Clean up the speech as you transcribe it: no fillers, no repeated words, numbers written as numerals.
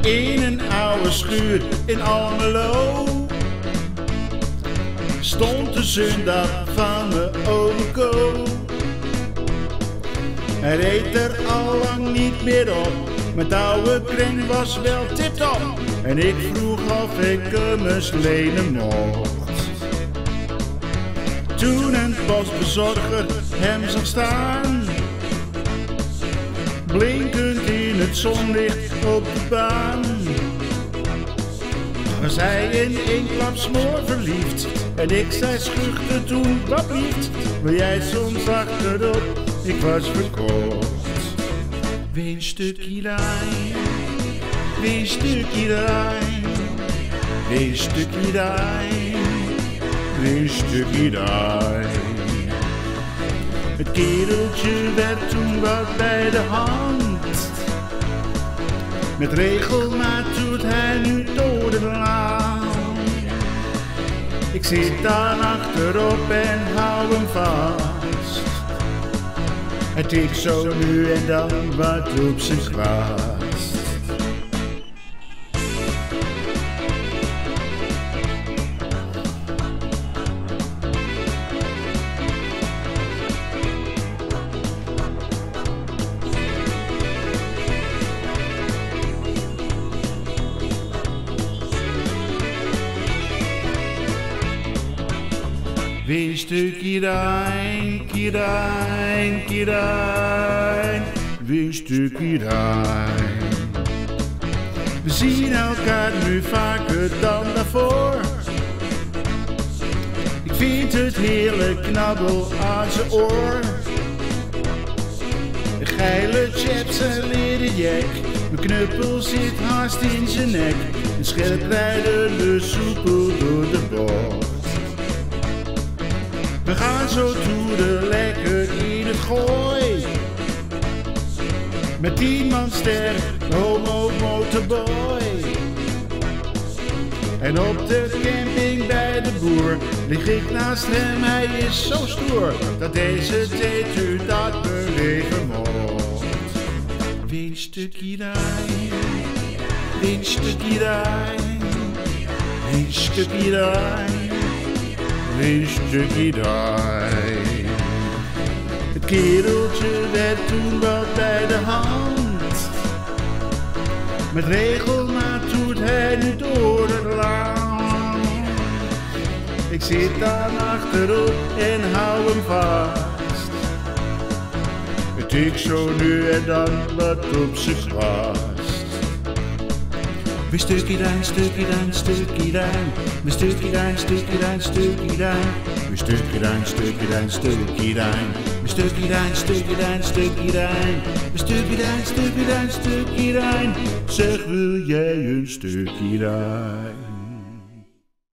In een oude schuur in Almelo stond de zondag van mijn oom Ko. Hij reed er al lang niet meer op, mijn oude kring was wel tip-top. En ik vroeg of ik hem eens lenen mocht. Toen een postbezorger hem zag staan, blinkend in het zonlicht op de baan, was hij in één klap smoor verliefd. En ik zei schuchter toen, wat liefd, wil jij soms achterop, ik was verkocht. Weer een stukje lijn, weer een stukje lijn, weer een stukje lijn, weer een stukje lijn. Het kereltje werd toen wat bij de hand, met regelmaat doet hij nu door de laan. Ik zit daar achterop en hou hem vast. Het tikt zo nu en dan wat op zijn kwast. Weer een stukje Rijn, Rijn, Rijn, weer een stukje Rijn. We zien elkaar nu vaker dan daarvoor. Ik vind het heerlijk knabbel aan zijn oor. Een geile chaps en leren jack, mijn knuppel zit haast in zijn nek. Een scherp rijdende soepel door de bocht. We gaan zo toeren lekker in het Gooi, met 10 man sterk, homo motorboy. En op de camping bij de boer lig ik naast hem, hij is zo stoer, dat deze u dat beleven mocht. Weer een stukje Rijn, weer een stukje Rijn, weer een stukje Rijn, weer een stukje Rijn. Het kereltje werd toen wat bij de hand, met regelmaat doet hij nu door het laan. Ik zit daar achterop en hou hem vast. Het tikt zo nu en dan wat op zijn kwast. Weer stukje Rijn, stukje Rijn, stukje Rijn. Weer stukje Rijn, stukje Rijn, stukje Rijn. Weer stukje Rijn, stukje Rijn, stukje Rijn. Weer stukje Rijn, stukje Rijn, stukje Rijn. Weer stukje Rijn, stukje Rijn, stukje Rijn. Zeg, wil jij een stukje Rijn?